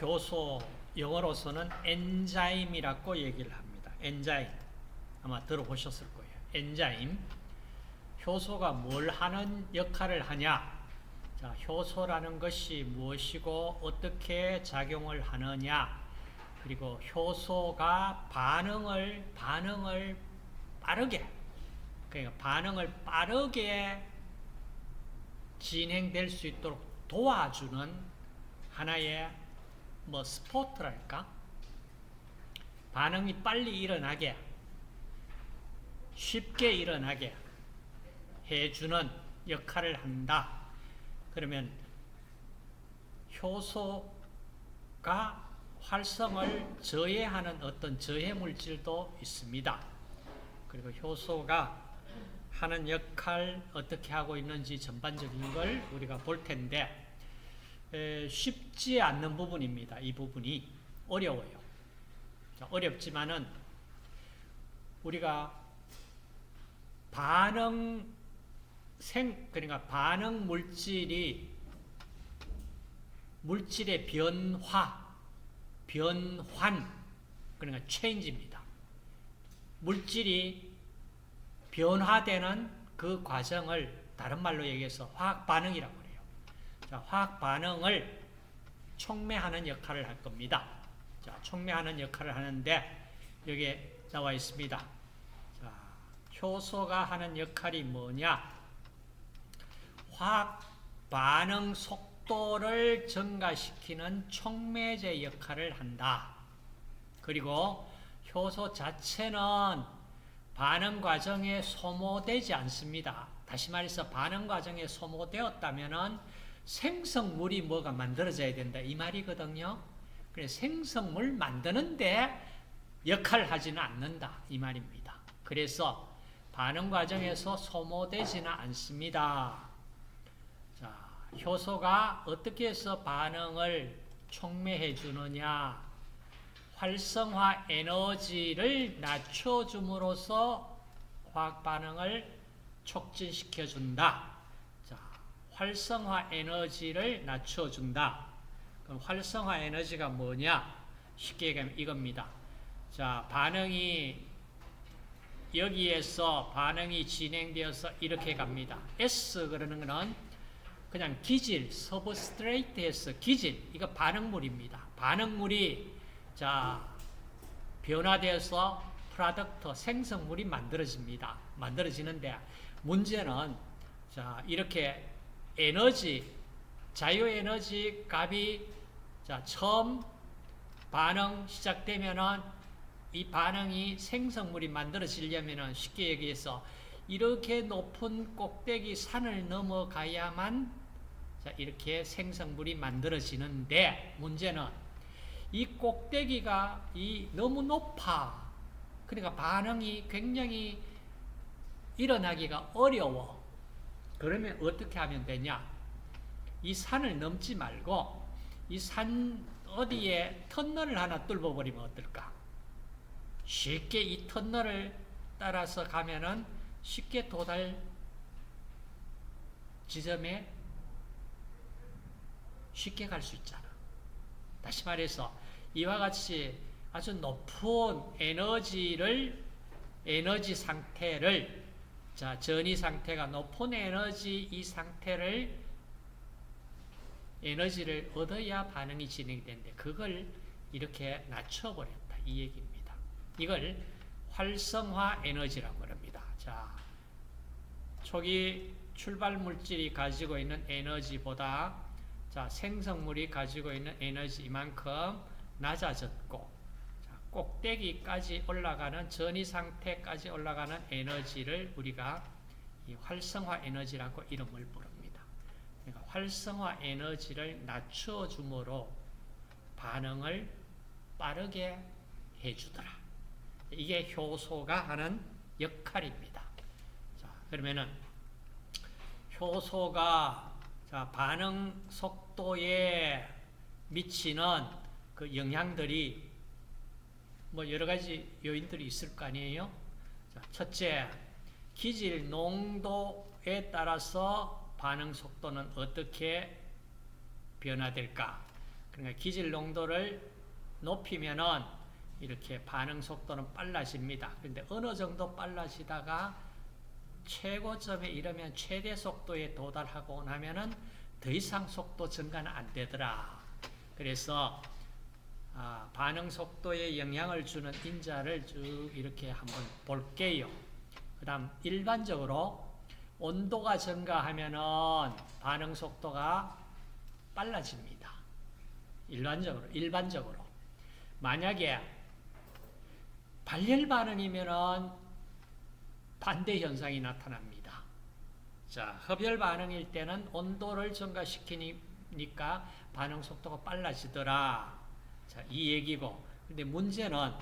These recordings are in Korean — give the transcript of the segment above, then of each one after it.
효소, 영어로서는 엔자임이라고 얘기를 합니다. 엔자임. 아마 들어보셨을 거예요. 엔자임. 효소가 뭘 하는 역할을 하냐? 자, 효소라는 것이 무엇이고 어떻게 작용을 하느냐? 그리고 효소가 반응을 빠르게, 그러니까 반응을 빠르게 진행될 수 있도록 도와주는 하나의 스포트랄까? 반응이 빨리 일어나게, 쉽게 일어나게 해주는 역할을 한다. 그러면 효소가 활성을 저해하는 어떤 저해 물질도 있습니다. 그리고 효소가 하는 역할 어떻게 하고 있는지 전반적인 걸 우리가 볼 텐데 쉽지 않는 부분입니다. 이 부분이 어려워요. 어렵지만은 우리가 그러니까 반응 물질의 변환, 그러니까 체인지입니다. 물질이 변화되는 그 과정을 다른 말로 얘기해서 화학 반응이라고 해요. 자, 화학 반응을 촉매하는 역할을 할 겁니다. 자, 촉매하는 역할을 하는데 여기에 나와 있습니다. 자, 효소가 하는 역할이 뭐냐? 화학 반응 속도를 증가시키는 촉매제 역할을 한다. 그리고 효소 자체는 반응 과정에 소모되지 않습니다. 다시 말해서 반응 과정에 소모되었다면 생성물이 뭐가 만들어져야 된다 이 말이거든요. 그래서 생성물 만드는데 역할을 하지는 않는다 이 말입니다. 그래서 반응 과정에서 소모되지는 않습니다. 자, 효소가 어떻게 해서 반응을 촉매해 주느냐? 활성화 에너지를 낮춰줌으로써 화학 반응을 촉진시켜 준다. 자, 활성화 에너지를 낮춰준다. 그럼 활성화 에너지가 뭐냐? 쉽게 얘기하면 이겁니다. 자, 여기에서 반응이 진행되어서 이렇게 갑니다. S 그러는 거는 그냥 기질, 서브스트레이트에서 기질, 이거 반응물입니다. 반응물이 변화되어서 프로덕트, 생성물이 만들어지는데 문제는 이렇게 자유에너지 값이 처음 반응 시작되면은 이 반응이 생성물이 만들어지려면은 쉽게 얘기해서 이렇게 높은 꼭대기 산을 넘어가야만 이렇게 생성물이 만들어지는데 문제는 이 꼭대기가 너무 높아. 그러니까 반응이 굉장히 일어나기가 어려워. 그러면 어떻게 하면 되냐? 이 산을 넘지 말고 이 산 어디에 터널을 하나 뚫어버리면 어떨까? 쉽게 이 터널을 따라서 가면은 쉽게 도달 지점에 쉽게 갈 수 있잖아. 다시 말해서 이와 같이 아주 높은 에너지 상태를 전이 상태가 높은 이 상태를 에너지를 얻어야 반응이 진행이 되는데 그걸 이렇게 낮춰버렸다 이 얘기입니다. 이걸 활성화 에너지라고 합니다. 자, 초기 출발 물질이 가지고 있는 에너지보다 생성물이 가지고 있는 에너지 이만큼 낮아졌고 꼭대기까지 올라가는 전이 상태까지 올라가는 에너지를 우리가 이 활성화 에너지라고 이름을 부릅니다. 그러니까 활성화 에너지를 낮춰줌으로 반응을 빠르게 해주더라. 이게 효소가 하는 역할입니다. 자, 그러면은 효소가 반응 속도에 미치는 그 영향들이 여러 가지 요인들이 있을 거 아니에요? 자, 첫째, 기질 농도에 따라서 반응 속도는 어떻게 변화될까? 그러니까 기질 농도를 높이면은 이렇게 반응 속도는 빨라집니다. 그런데 어느 정도 빨라지다가 최고점에 이르면 최대 속도에 도달하고 나면은 더 이상 속도 증가는 안 되더라. 그래서 반응 속도에 영향을 주는 인자를 쭉 이렇게 한번 볼게요. 그 다음 일반적으로 온도가 증가하면은 반응 속도가 빨라집니다. 일반적으로. 만약에 발열 반응이면은 반대 현상이 나타납니다. 자, 흡열 반응일 때는 온도를 증가시키니까 반응 속도가 빨라지더라. 자, 이 얘기고. 근데 문제는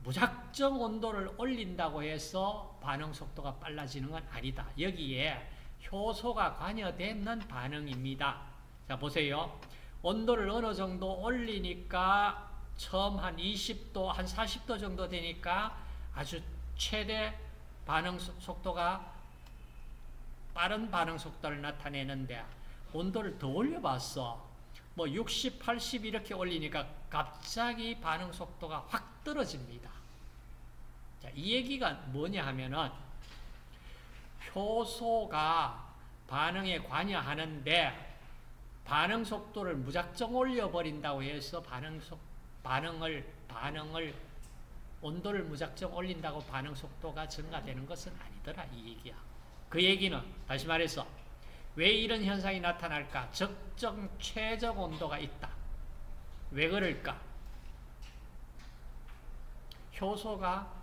무작정 온도를 올린다고 해서 반응 속도가 빨라지는 건 아니다. 여기에 효소가 관여되는 반응입니다. 자, 보세요. 온도를 어느 정도 올리니까 처음 한 20도, 한 40도 정도 되니까 아주 최대 반응 속도가 빠른 반응 속도를 나타내는데 온도를 더 올려봤어. 뭐 60, 80 이렇게 올리니까 갑자기 반응 속도가 확 떨어집니다. 자, 이 얘기가 뭐냐 하면은 효소가 반응에 관여하는데 반응 속도를 무작정 올려버린다고 해서 반응을 온도를 무작정 올린다고 반응 속도가 증가되는 것은 아니더라 이 얘기야. 그 얘기는 다시 말해서 왜 이런 현상이 나타날까? 적정 최적 온도가 있다. 왜 그럴까? 효소가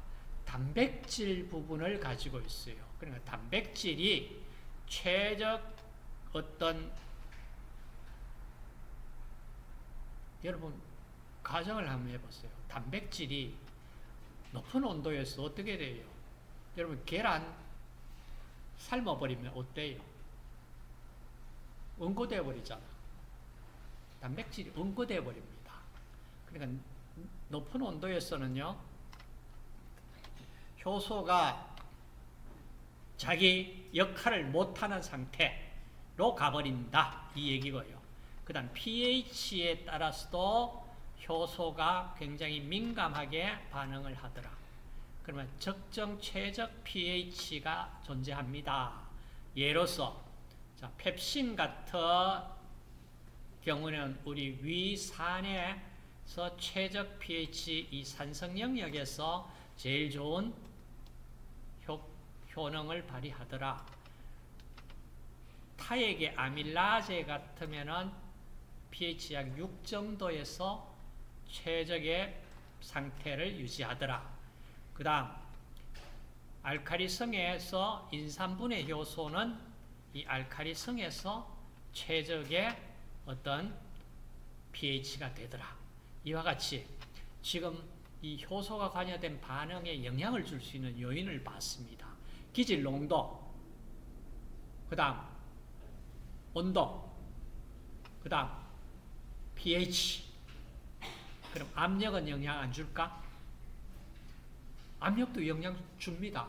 단백질 부분을 가지고 있어요. 그러니까 단백질이 최적 어떤 여러분 가정을 한번 해보세요. 단백질이 높은 온도에서 어떻게 돼요? 여러분 계란 삶아버리면 어때요? 응고돼 버리잖아. 단백질이 응고돼 버립니다. 그러니까 높은 온도에서는요, 효소가 자기 역할을 못하는 상태로 가버린다. 이 얘기고요. 그 다음 pH에 따라서도 효소가 굉장히 민감하게 반응을 하더라. 그러면 적정 최적 pH가 존재합니다. 예로서 자, 펩신 같은 경우는 우리 위산에서 최적 pH 이 산성 영역에서 제일 좋은 효능을 발휘하더라. 타액의 아밀라제 같으면은 pH 약 6 정도에서 최적의 상태를 유지하더라. 그 다음 알카리성에서 인산분해 효소는 이 알카리성에서 최적의 어떤 pH가 되더라. 이와 같이 지금 이 효소가 관여된 반응에 영향을 줄 수 있는 요인을 봤습니다. 기질 농도, 그 다음 온도, 그 다음 pH. 그럼 압력은 영향 안 줄까? 압력도 영향 줍니다.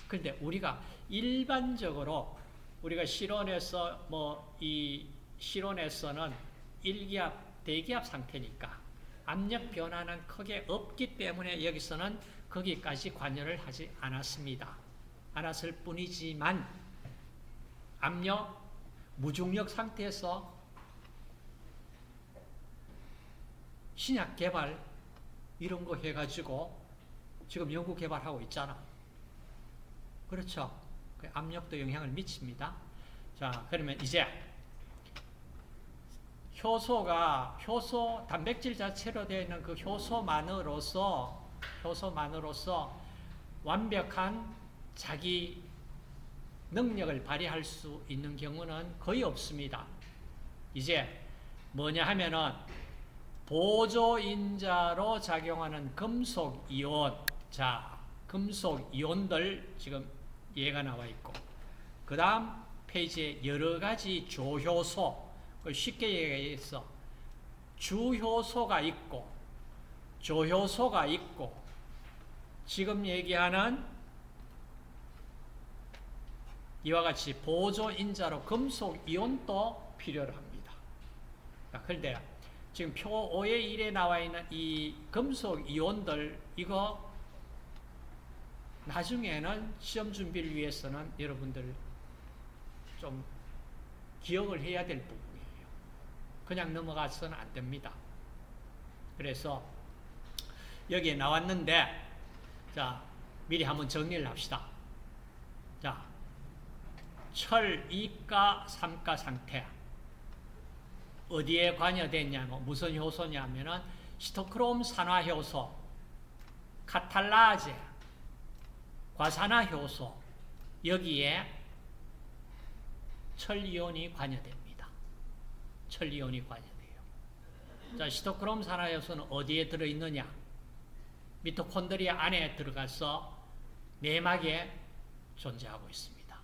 그런데 우리가 일반적으로 우리가 실온에서 이 실온에서는 1기압, 대기압 상태니까 압력 변화는 크게 없기 때문에 여기서는 거기까지 관여를 하지 않았을 뿐이지만 압력, 무중력 상태에서 신약 개발 이런 거 해가지고 지금 연구 개발하고 있잖아. 그렇죠? 그 압력도 영향을 미칩니다. 자, 그러면 이제 효소, 단백질 자체로 되어 있는 그 효소만으로서 완벽한 자기 능력을 발휘할 수 있는 경우는 거의 없습니다. 이제 뭐냐 하면은 보조인자로 작용하는 금속이온. 자, 금속이온들 지금 얘가 나와 있고, 그 다음 페이지에 여러 가지 조효소, 쉽게 얘기해서 주효소가 있고, 조효소가 있고, 지금 얘기하는 이와 같이 보조인자로 금속이온도 필요로 합니다. 그런데 지금 표 5의 1에 나와 있는 이 금속 이온들, 이거 나중에는 시험 준비를 위해서는 여러분들 좀 기억을 해야 될 부분이에요. 그냥 넘어가서는 안 됩니다. 그래서 여기에 나왔는데, 자, 미리 한번 정리를 합시다. 자, 철 2가 3가 상태. 어디에 관여됐냐면, 무슨 효소냐면은, 시토크롬 산화 효소, 카탈라제, 과산화 효소, 여기에 철이온이 관여됩니다. 철이온이 관여돼요. 자, 시토크롬 산화 효소는 어디에 들어있느냐? 미토콘드리아 안에 들어가서 내막에 존재하고 있습니다.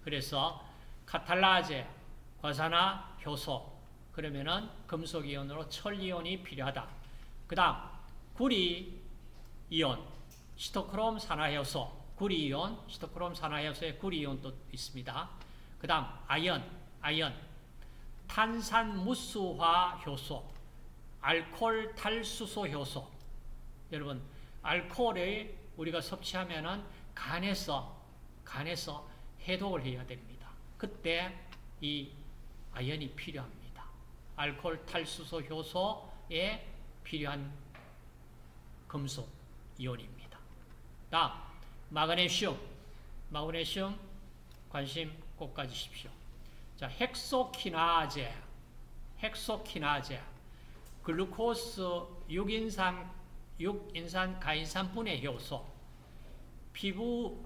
그래서 카탈라제, 과산화 효소, 그러면은 금속이온으로 철이온이 필요하다. 그 다음 구리이온, 시토크롬 산화효소, 구리이온, 시토크롬 산화효소에 구리이온도 있습니다. 그 다음 아연, 탄산무수화 효소, 알코올 탈수소 효소. 여러분, 알코올을 우리가 섭취하면은 간에서 해독을 해야 됩니다. 그때 이 아연이 필요합니다. 알코올 탈수소 효소에 필요한 금속 이온입니다. 다음 마그네슘 관심 꼭 가지십시오. 자, 헥소키나제, 글루코스 6인산 가인산 분해 효소,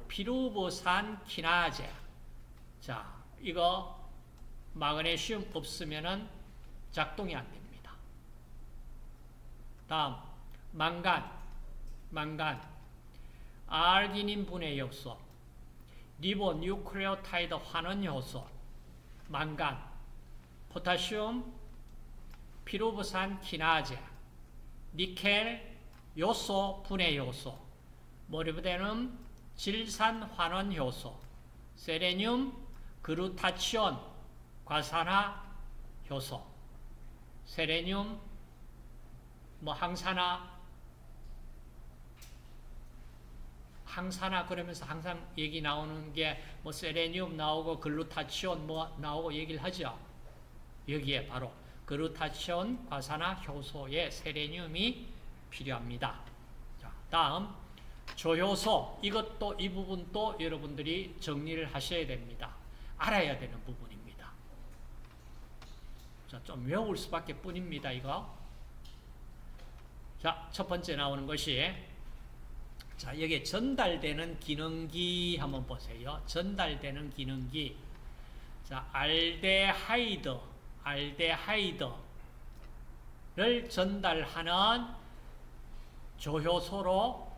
피루브산 키나제. 자, 이거 마그네슘 없으면은 작동이 안 됩니다. 다음 망간, 아르기닌 분해 효소, 리보뉴클레오타이드 환원 효소, 망간, 포타슘, 피루브산 키나제, 니켈 요소 분해 효소, 모리브데눔 질산 환원 효소, 세레늄 그루타치온 과산화 효소, 세레늄 항산화 그러면서 항상 얘기 나오는 게 세레늄 나오고 글루타치온 나오고 얘기를 하죠. 여기에 바로 글루타치온 과산화 효소에 세레늄이 필요합니다. 자, 다음 조효소, 이것도 이 부분도 여러분들이 정리를 하셔야 됩니다. 알아야 되는 부분입니다. 자, 좀 외울 수밖에 뿐입니다. 이거. 자, 첫 번째 나오는 것이, 자, 여기에 전달되는 기능기 한번 보세요. 전달되는 기능기. 자, 알데하이드를 전달하는 조효소로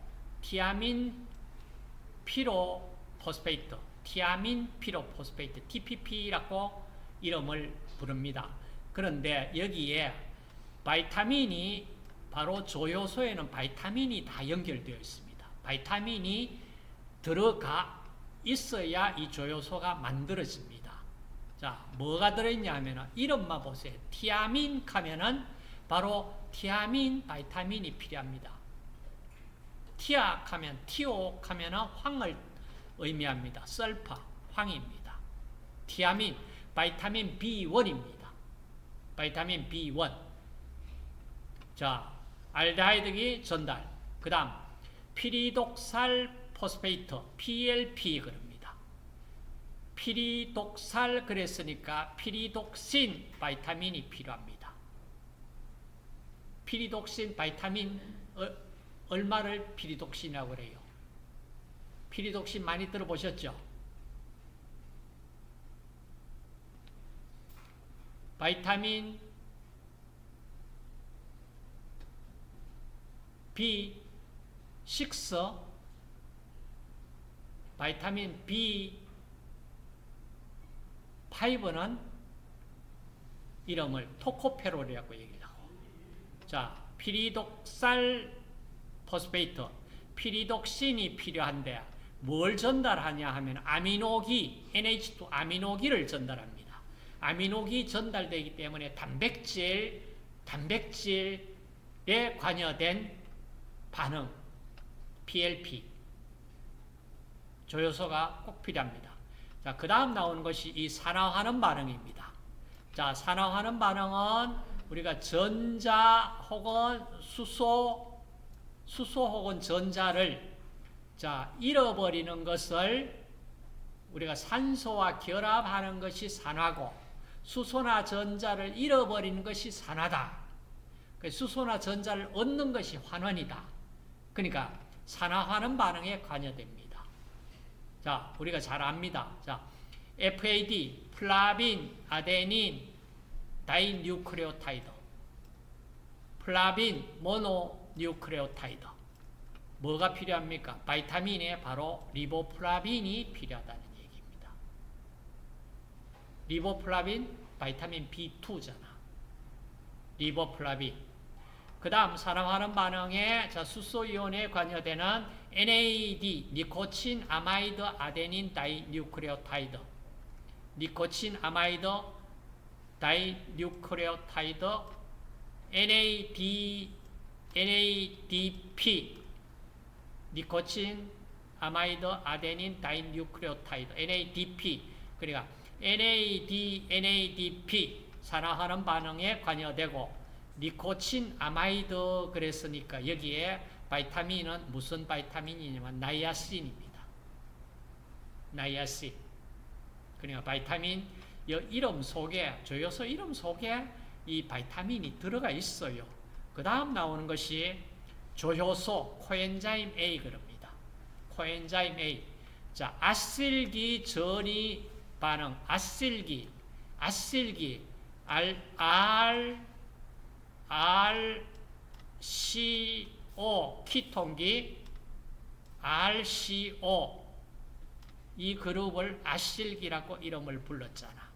티아민 피로포스페이트, TPP라고 이름을 부릅니다. 그런데 여기에 바이타민이, 바로 조효소에는 바이타민이 다 연결되어 있습니다. 바이타민이 들어가 있어야 이 조효소가 만들어집니다. 자, 뭐가 들어있냐 하면은 이름만 보세요. 티아민 하면은 바로 티아민 바이타민이 필요합니다. 티악 하면, 티옥 하면은 황을 의미합니다. 설파, 황입니다. 티아민, 바이타민 B1입니다. 바이타민 B1. 자, 알데하이드기 전달. 그 다음, 피리독살 포스페이트, PLP 그럽니다. 피리독살 그랬으니까 피리독신 바이타민이 필요합니다. 피리독신 바이타민, 얼마를 피리독신이라고 그래요? 피리독신 많이 들어보셨죠? 바이타민 B6, 바이타민 B5는 이름을 토코페롤이라고 얘기를 하고, 자, 피리독살 포스페이트, 피리독신이 필요한데 뭘 전달하냐 하면 아미노기, NH2 아미노기를 전달합니다. 아미노기 전달되기 때문에 단백질 단백질에 관여된 반응, PLP, 조효소가 꼭 필요합니다. 자, 그 다음 나오는 것이 이 산화하는 반응입니다. 자, 산화하는 반응은 우리가 전자 혹은 수소 혹은 전자를 자, 잃어버리는 것을 우리가 산소와 결합하는 것이 산화고, 수소나 전자를 잃어버리는 것이 산화다. 수소나 전자를 얻는 것이 환원이다. 그러니까 산화하는 반응에 관여됩니다. 자, 우리가 잘 압니다. 자, FAD, 플라빈, 아데닌, 다이뉴크레오타이드, 플라빈, 모노뉴크레오타이드. 뭐가 필요합니까? 바이타민에 바로 리보플라빈이 필요하다는 얘기입니다. 리보플라빈, 바이타민 B2잖아. 리보플라빈. 그 다음 산화하는 반응에 수소이온에 관여되는 NAD, 니코친 아마이드 아데닌 다이뉴크레오타이드, 니코친 아마이드 다이뉴크레오타이드, NADP, 니코친 아마이드 아데닌 다이뉴크레오타이드, NADP. 그러니까 NADP 산화하는 반응에 관여되고, 니코친 아마이드 그랬으니까 여기에 바이타민은 무슨 바이타민이냐면 나이아신입니다. 나이아신. 그러니까 바이타민 이름 속에, 조효소 이름 속에 이 바이타민이 들어가 있어요. 그 다음 나오는 것이 조효소, 코엔자임 A 그럽니다. 코엔자임 A. 자, 아실기 전이 반응, 아실기, RCO, 키톤기, RCO, 이 그룹을 아실기라고 이름을 불렀잖아.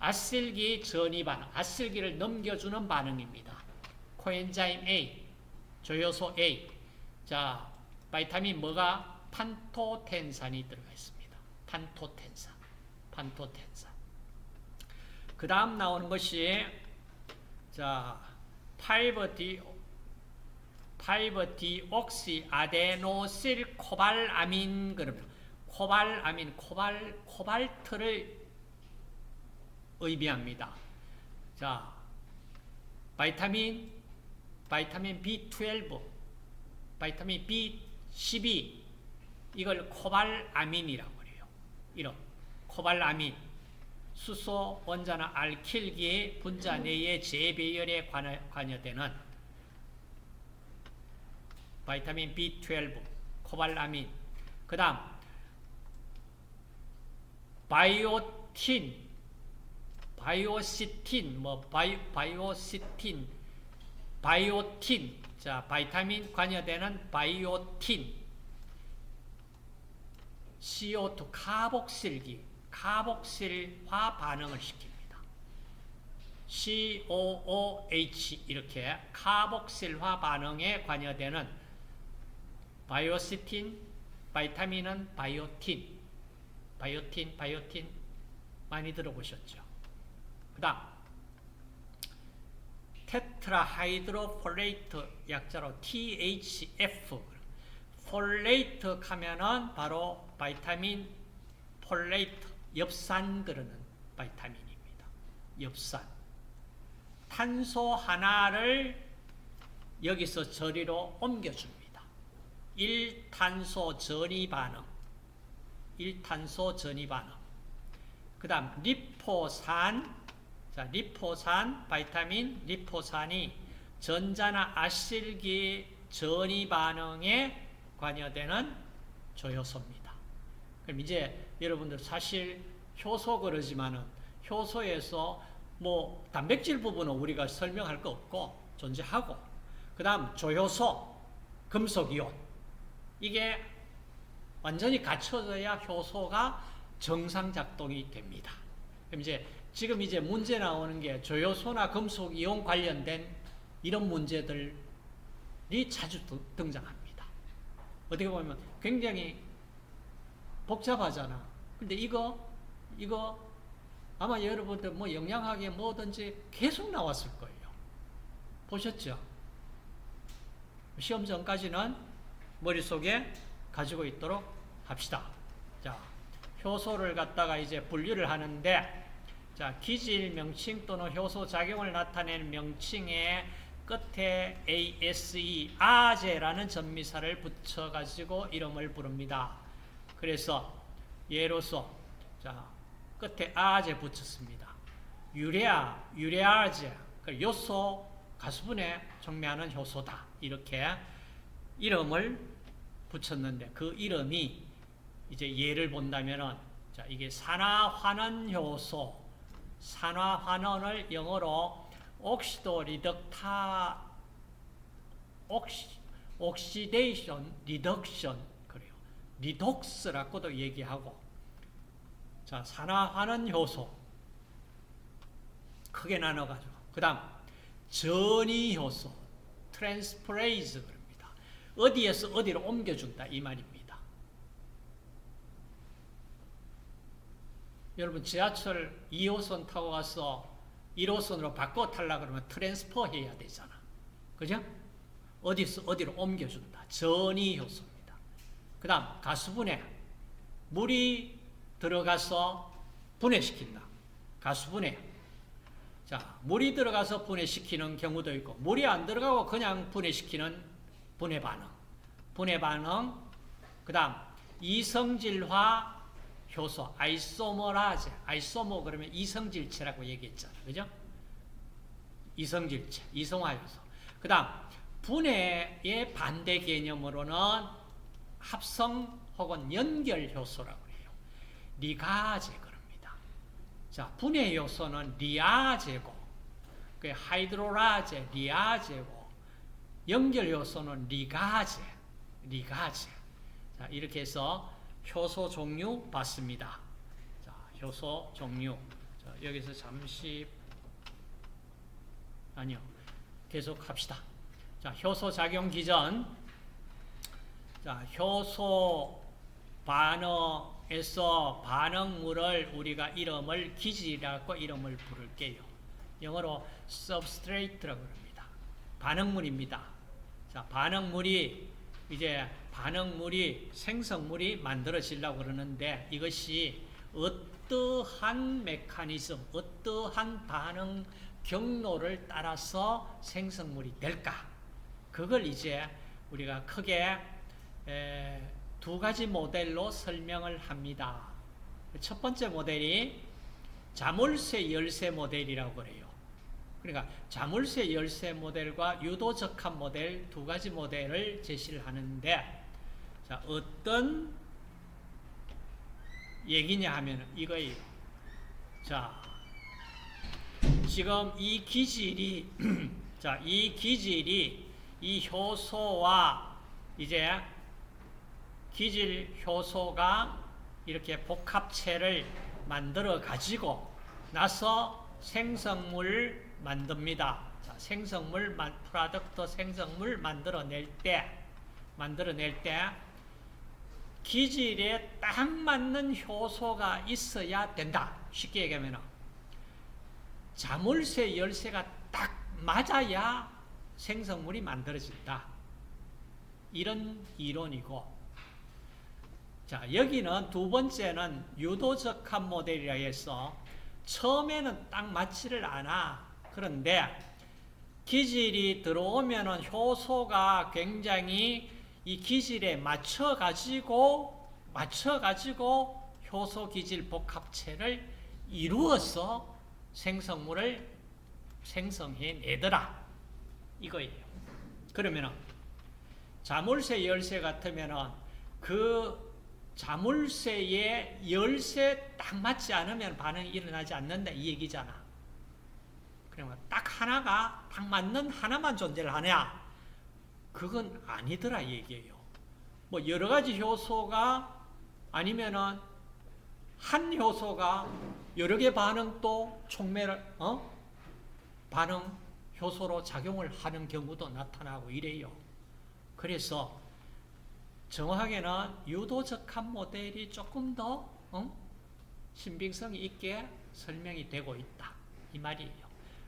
아실기 전이 반응, 아실기를 넘겨주는 반응입니다. 코엔자임 A, 조효소 A. 자, 바이타민 뭐가? 판토텐산이 들어가 있습니다. 판토텐산. 그 다음 나오는 것이 자, 5-디옥시 아데노실 코발아민 그럽니다. 코발아민, 코발트를 의미합니다. 자, 바이타민 B12, 바이타민 B12, 이걸 코발아민이라고 해요. 이런 코발아민. 수소 원자나 알킬기의 분자 내의 재배열에 관여되는 바이타민 B12, 코발아민. 그 다음 바이오시틴, 바이오틴. 자, 바이타민 관여되는 바이오틴. CO2 카복실화 반응을 시킵니다. COOH 이렇게 카복실화 반응에 관여되는 바이오시틴, 바이타민은 바이오틴 많이 들어보셨죠? 그 다음 테트라하이드로폴레이트, 약자로 THF. 폴레이트 하면은 바로 바이타민 폴레이트, 엽산 그러는 바이타민입니다. 엽산. 탄소 하나를 여기서 저리로 옮겨줍니다. 1탄소 전이 반응. 그 다음 리포산. 자, 리포산, 바이타민 리포산이 전자나 아실기 전이 반응에 관여되는 조효소입니다. 그럼 이제 여러분들 사실 효소 그러지만은 효소에서 뭐 단백질 부분은 우리가 설명할 거 없고 존재하고, 그 다음 조효소, 금속이온, 이게 완전히 갖춰져야 효소가 정상 작동이 됩니다. 그럼 지금 문제 나오는 게 조효소나 금속이온 관련된 이런 문제들이 자주 등장합니다. 어떻게 보면 굉장히 복잡하잖아. 근데 이거 아마 여러분들 뭐 영양학에 뭐든지 계속 나왔을 거예요. 보셨죠? 시험 전까지는 머릿속에 가지고 있도록 합시다. 자, 효소를 갖다가 이제 분류를 하는데, 자, 기질 명칭 또는 효소 작용을 나타내는 명칭의 끝에 ASE, 아제라는 전미사를 붙여가지고 이름을 부릅니다. 그래서 예로서, 자, 끝에 아제 붙였습니다. 유레아제, 요소, 가수분해 촉매하는 효소다. 이렇게 이름을 붙였는데, 그 이름이 이제 예를 본다면은, 자, 이게 산화환원 효소, 산화환원을 영어로 옥시도 옥시데이션 리덕션, 그래요. 리독스라고도 얘기하고, 자, 산화환원 효소 크게 나눠가지고, 그 다음 전이 효소 트랜스퍼레이즈 그럽니다. 어디에서 어디로 옮겨준다 이 말입니다. 여러분 지하철 2호선 타고 가서 1호선으로 바꿔 타려고 그러면 트랜스퍼 해야 되잖아. 그죠? 어디서 어디로 옮겨준다. 전이 효소입니다. 그 다음 가수분해, 물이 들어가서 분해시킨다. 가수분해. 자, 물이 들어가서 분해시키는 경우도 있고, 물이 안 들어가고 그냥 분해시키는 분해 반응. 분해 반응. 그 다음 이성질화 효소, 아이소머라제. 아이소머 그러면 이성질체라고 얘기했잖아요. 그죠? 이성질체, 이성화 효소. 그 다음 분해의 반대 개념으로는 합성 혹은 연결 효소라고 해요. 리가제 그럽니다. 자, 분해 요소는 리아제고, 그 하이드로라제, 리아제고, 연결 요소는 리가제. 자, 이렇게 해서 효소 종류 봤습니다. 자, 효소 종류. 자, 여기서 잠시 계속 합시다. 자, 효소 작용 기전. 자, 효소 반응에서 반응물을 우리가 이름을 기질이라고 이름을 부를게요. 영어로 substrate라고 합니다. 반응물입니다. 자, 반응물이 생성물이 만들어지려고 그러는데, 이것이 어떠한 메커니즘, 어떠한 반응 경로를 따라서 생성물이 될까? 그걸 이제 우리가 크게 두 가지 모델로 설명을 합니다. 첫 번째 모델이 자물쇠 열쇠 모델이라고 그래요. 그러니까 자물쇠 열쇠 모델과 유도적합 모델 두 가지 모델을 제시를 하는데, 자, 어떤 얘기냐 하면 이거예요. 자, 지금 이 기질이 자, 이 기질이 이 효소와 이제 기질 효소가 이렇게 복합체를 만들어 가지고 나서 생성물 만듭니다. 자, 프로덕트 생성물 만들어낼 때 기질에 딱 맞는 효소가 있어야 된다. 쉽게 얘기하면 자물쇠 열쇠가 딱 맞아야 생성물이 만들어진다. 이런 이론이고, 자, 여기는 두 번째는 유도적합 모델이라 해서 처음에는 딱 맞지를 않아. 그런데 기질이 들어오면은 효소가 굉장히 이 기질에 맞춰가지고 효소 기질 복합체를 이루어서 생성물을 생성해내더라. 이거예요. 그러면은 자물쇠 열쇠 같으면은 그 자물쇠에 열쇠 딱 맞지 않으면 반응이 일어나지 않는다 이 얘기잖아. 그러면 딱 하나가 딱 맞는 하나만 존재를 하냐? 그건 아니더라 이 얘기예요. 뭐 여러 가지 효소가 아니면은 한 효소가 여러 개 반응도 촉매를 반응 효소로 작용을 하는 경우도 나타나고 이래요. 그래서 정확하게는 유도적합 모델이 조금 더 신빙성이 있게 설명이 되고 있다. 이 말이에요.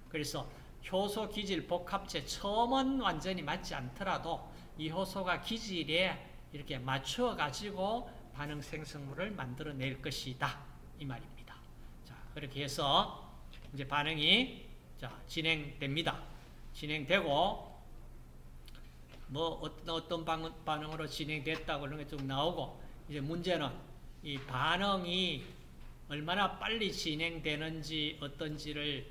그래서 효소, 기질, 복합체 처음은 완전히 맞지 않더라도 이 효소가 기질에 이렇게 맞추어 가지고 반응 생성물을 만들어낼 것이다. 이 말입니다. 자, 그렇게 해서 이제 반응이 진행됩니다. 진행되고 뭐 어떤 반응으로 진행됐다고 그런 게 좀 나오고, 이제 문제는 이 반응이 얼마나 빨리 진행되는지 어떤지를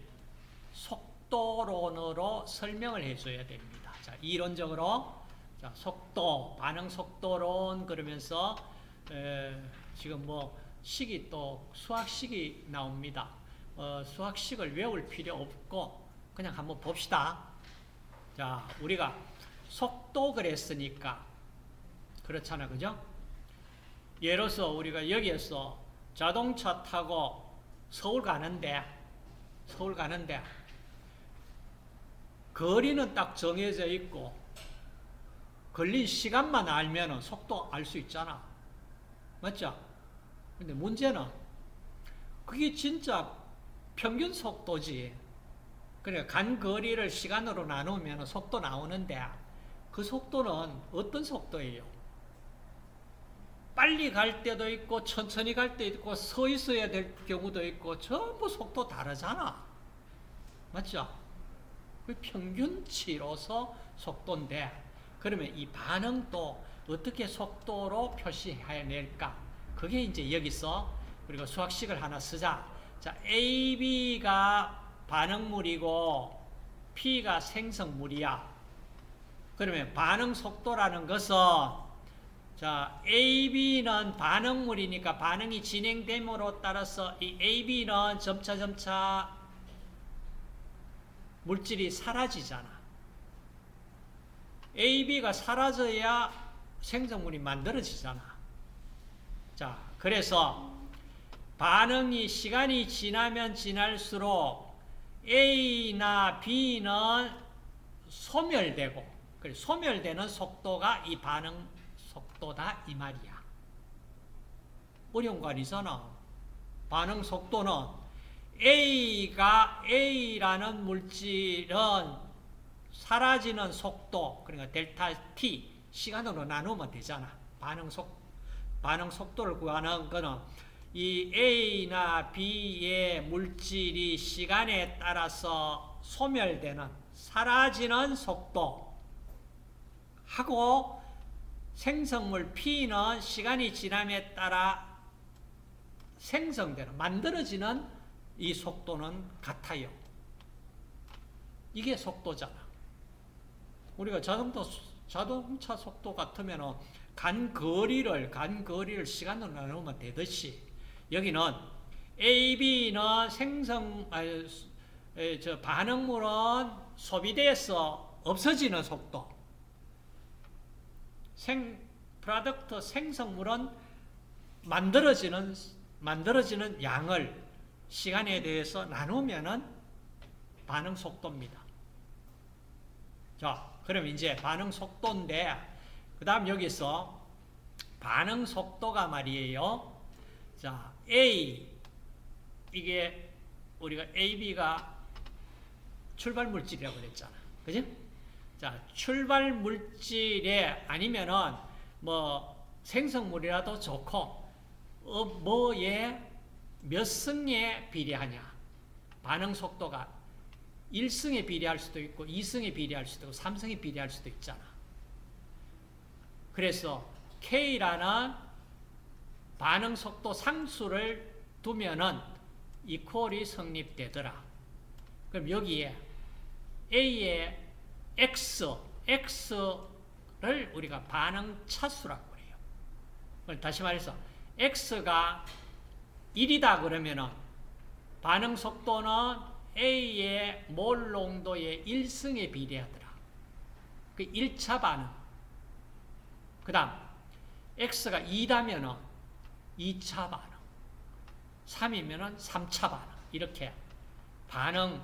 속도론으로 설명을 해줘야 됩니다. 자, 이론적으로 속도, 반응 속도론 그러면서 지금 뭐 식이 또 수학식이 나옵니다. 수학식을 외울 필요 없고 그냥 한번 봅시다. 자, 우리가 속도 그랬으니까 그렇잖아, 그죠? 예로서 우리가 여기에서 자동차 타고 서울 가는데 거리는 딱 정해져 있고 걸린 시간만 알면 속도 알 수 있잖아. 맞죠? 근데 문제는 그게 진짜 평균 속도지. 그러니까 간 거리를 시간으로 나누면 속도 나오는데 그 속도는 어떤 속도예요? 빨리 갈 때도 있고 천천히 갈 때도 있고 서 있어야 될 경우도 있고 전부 속도 다르잖아. 맞죠? 그 평균치로서 속도인데, 그러면 이 반응도 어떻게 속도로 표시해낼까? 그게 이제 여기서 우리가 수학식을 하나 쓰자. 자, AB가 반응물이고 P가 생성물이야. 그러면 반응 속도라는 것은, 자, AB는 반응물이니까 반응이 진행됨으로 따라서 이 AB는 점차 물질이 사라지잖아. AB가 사라져야 생성물이 만들어지잖아. 자, 그래서 반응이 시간이 지나면 지날수록 A나 B는 소멸되고, 소멸되는 속도가 이 반응 속도다 이 말이야. 어려운 거 아니잖아. 반응 속도는 A라는 물질은 사라지는 속도, 그러니까 델타 T 시간으로 나누면 되잖아. 반응 속도를 구하는 거는 이 A나 B의 물질이 시간에 따라서 소멸되는, 사라지는 속도 하고, 생성물 P는 시간이 지남에 따라 생성되는, 만들어지는 이 속도는 같아요. 이게 속도잖아. 우리가 자동차 속도 같으면 간 거리를 시간으로 나누면 되듯이, 여기는 AB는 반응물은 소비돼서 없어지는 속도, 프로덕트 생성물은 만들어지는 양을 시간에 대해서 나누면은 반응 속도입니다. 자, 그럼 이제 반응 속도인데, 그 다음 여기서 반응 속도가 말이에요. 자, 이게 우리가 AB가 출발 물질이라고 그랬잖아. 그지? 자, 출발 물질에 아니면은 뭐 생성물이라도 좋고, 뭐에 몇 승에 비례하냐. 반응 속도가 1승에 비례할 수도 있고 2승에 비례할 수도 있고 3승에 비례할 수도 있잖아. 그래서 K라는 반응 속도 상수를 두면은 이퀄이 성립되더라. 그럼 여기에 A의 X를 우리가 반응 차수라고 그래요. 다시 말해서 X가 1이다 그러면은 반응 속도는 A의 몰 농도의 1승에 비례하더라. 그 1차 반응. 그 다음 X가 2다면은 2차 반응. 3이면은 3차 반응. 이렇게 반응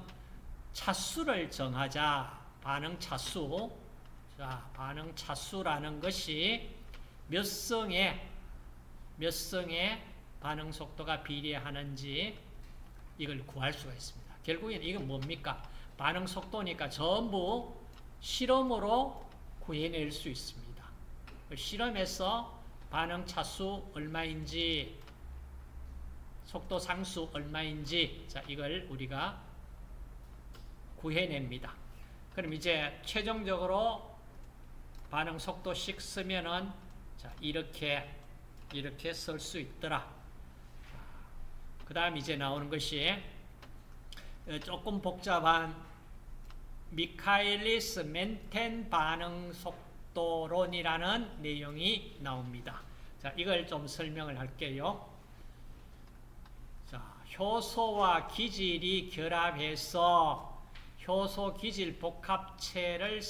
차수를 정하자. 반응 차수. 자, 반응 차수라는 것이 몇 승에 반응 속도가 비례하는지 이걸 구할 수가 있습니다. 결국엔 이건 뭡니까? 반응 속도니까 전부 실험으로 구해낼 수 있습니다. 실험에서 반응 차수 얼마인지, 속도 상수 얼마인지, 자, 이걸 우리가 구해냅니다. 그럼 이제 최종적으로 반응 속도씩 쓰면은, 자, 이렇게 쓸 수 있더라. 그 다음 이제 나오는 것이 조금 복잡한 미카엘리스 멘텐 반응 속도론이라는 내용이 나옵니다. 자, 이걸 좀 설명을 할게요. 자, 효소와 기질이 결합해서 효소 기질 복합체를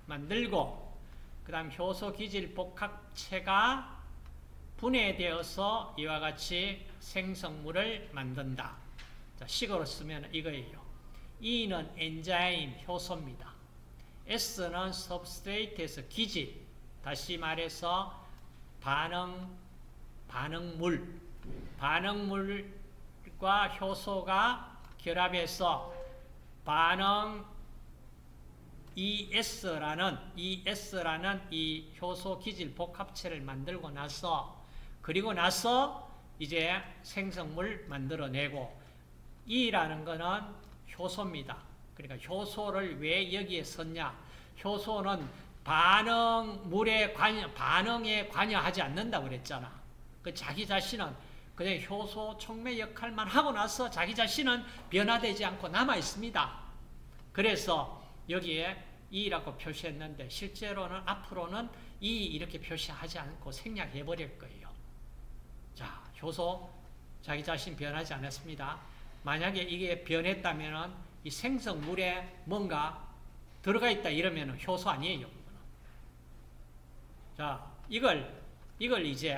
만들고, 그 다음 효소 기질 복합체가 분해되어서 이와 같이 생성물을 만든다. 자, 식어로 쓰면 이거예요. E는 엔자임, 효소입니다. S는 substrate에서 기질, 다시 말해서 반응물과 효소가 결합해서 반응 ES라는 이 효소 기질 복합체를 만들고 나서, 그리고 나서 이제 생성물 만들어내고, E라는 거는 효소입니다. 그러니까 효소를 왜 여기에 썼냐? 효소는 반응에 관여하지 않는다고 그랬잖아. 그 자기 자신은 그냥 효소 촉매 역할만 하고 나서 자기 자신은 변화되지 않고 남아 있습니다. 그래서 여기에 E라고 표시했는데 실제로는 앞으로는 E 이렇게 표시하지 않고 생략해 버릴 거예요. 자, 효소 자기 자신 변하지 않았습니다. 만약에 이게 변했다면은 이 생성물에 뭔가 들어가 있다 이러면은 효소 아니에요. 자, 이걸 이제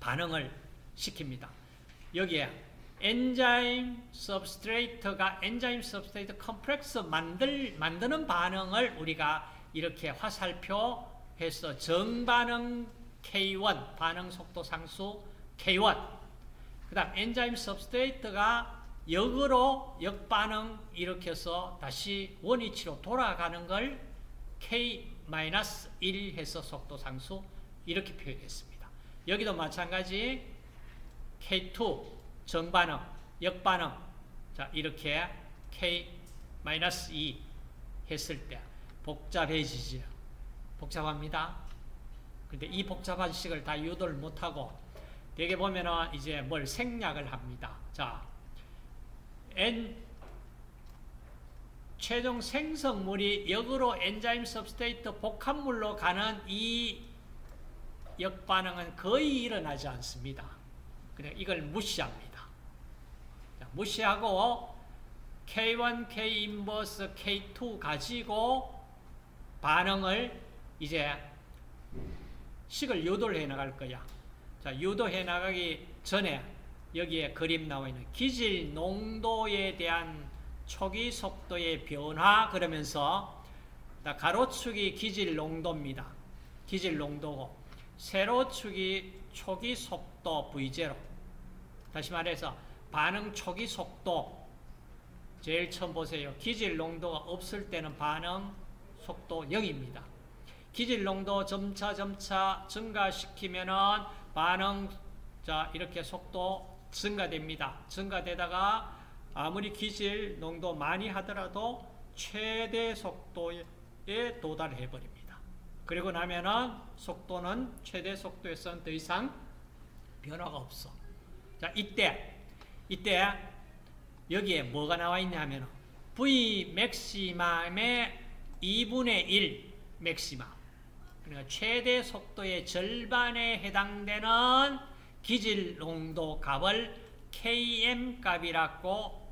반응을 시킵니다. 여기에 엔자임 서브스트레이트 컴플렉스 만드는 반응을 우리가 이렇게 화살표해서 정반응 K1, 반응 속도 상수 K1, 그 다음 엔자임 서브스트레이트가 역으로 역반응 일으켜서 다시 원위치로 돌아가는 걸 K-1 해서 속도 상수 이렇게 표현했습니다. 여기도 마찬가지 K2 정반응, 역반응, 자, 이렇게 K-2 했을 때 복잡해지죠. 복잡합니다. 근데 이 복잡한 식을 다 유도를 못하고 되게 보면은 이제 뭘 생략을 합니다. 자, 최종 생성물이 역으로 엔자임 서브스트레이트 복합물로 가는 이 역반응은 거의 일어나지 않습니다. 그냥 이걸 무시합니다. 자, 무시하고 K1, K 인버스, K2 가지고 반응을 이제 식을 유도를 해 나갈 거야. 자, 유도해 나가기 전에 여기에 그림 나와 있는 기질 농도에 대한 초기 속도의 변화 그러면서 가로축이 기질 농도입니다. 기질 농도고 세로축이 초기 속도 V0. 다시 말해서 반응 초기 속도 제일 처음 보세요. 기질 농도가 없을 때는 반응 속도 0입니다. 기질 농도 점차 증가시키면은 반응 자 이렇게 속도 증가됩니다. 증가되다가 아무리 기질 농도 많이 하더라도 최대 속도에 도달해 버립니다. 그리고 나면은 속도는 최대 속도에서는 더 이상 변화가 없어. 자, 이때 여기에 뭐가 나와 있냐면 V 맥시멈의 2분의 1 맥시멈. 그러니까 최대 속도의 절반에 해당되는 기질 농도 값을 Km 값이라고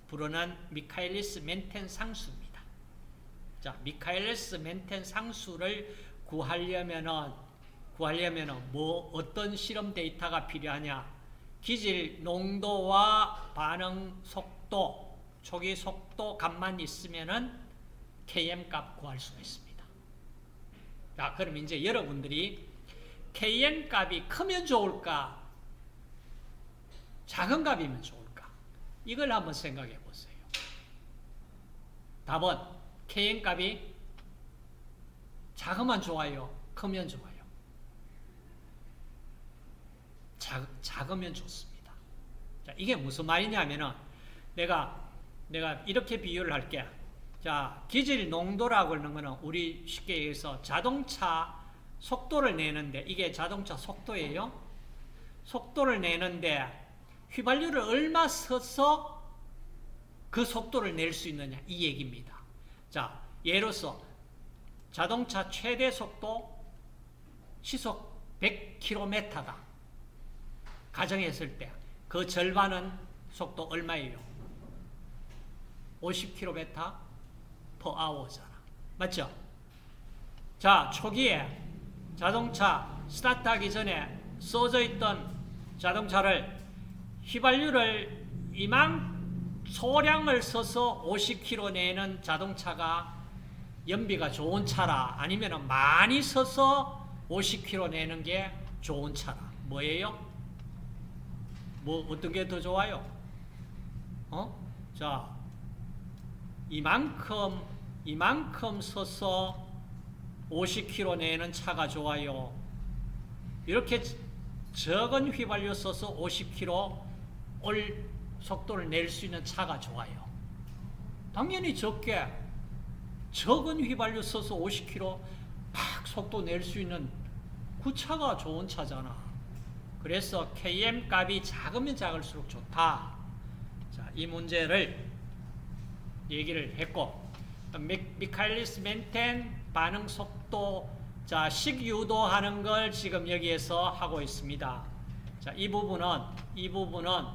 부르는 미카엘리스 멘텐 상수입니다. 자, 미카엘리스 멘텐 상수를 구하려면은 뭐 어떤 실험 데이터가 필요하냐? 기질 농도와 반응 속도, 초기 속도 값만 있으면은 Km 값 구할 수가 있습니다. 자, 그럼 이제 여러분들이 Km 값이 크면 좋을까? 작은 값이면 좋을까? 이걸 한번 생각해 보세요. 답은 Km 값이 작으면 좋아요, 크면 좋아요? 작으면 좋습니다. 자, 이게 무슨 말이냐면은 내가 이렇게 비유를 할게. 자, 기질 농도라고 하는 거는 우리 쉽게 얘기해서 자동차 속도를 내는데, 이게 자동차 속도예요. 속도를 내는데 휘발유를 얼마 써서 그 속도를 낼 수 있느냐, 이 얘기입니다. 자, 예로서 자동차 최대 속도 시속 100km다 가정했을 때 그 절반은 속도 얼마예요? 50km/h잖아. 맞죠? 자, 초기에 자동차 스타트하기 전에 써져 있던 자동차를 휘발유를 이만 소량을 써서 50km 내는 자동차가 연비가 좋은 차라, 아니면 많이 써서 50km 내는 게 좋은 차라. 뭐예요? 어떤 게 더 좋아요? 자, 이만큼 써서 50km 내는 차가 좋아요? 이렇게 적은 휘발유 써서 50km 속도를 낼 수 있는 차가 좋아요? 당연히 적은 휘발유 써서 50km 팍 속도 낼 수 있는 그 차가 좋은 차잖아. 그래서 Km 값이 작으면 작을수록 좋다. 자, 이 문제를 얘기를 했고, 미칼리스 멘텐 반응 속도, 자, 식 유도하는 걸 지금 여기에서 하고 있습니다. 자, 이 부분은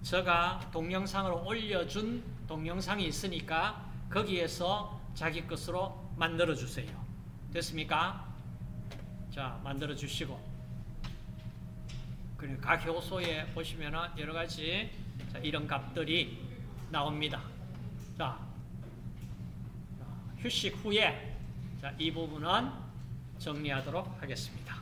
제가 동영상으로 올려준 동영상이 있으니까 거기에서 자기 것으로 만들어 주세요. 됐습니까? 자, 만들어 주시고, 그리고 각 효소에 보시면은 여러 가지 이런 값들이 나옵니다. 자, 휴식 후에 이 부분은 정리하도록 하겠습니다.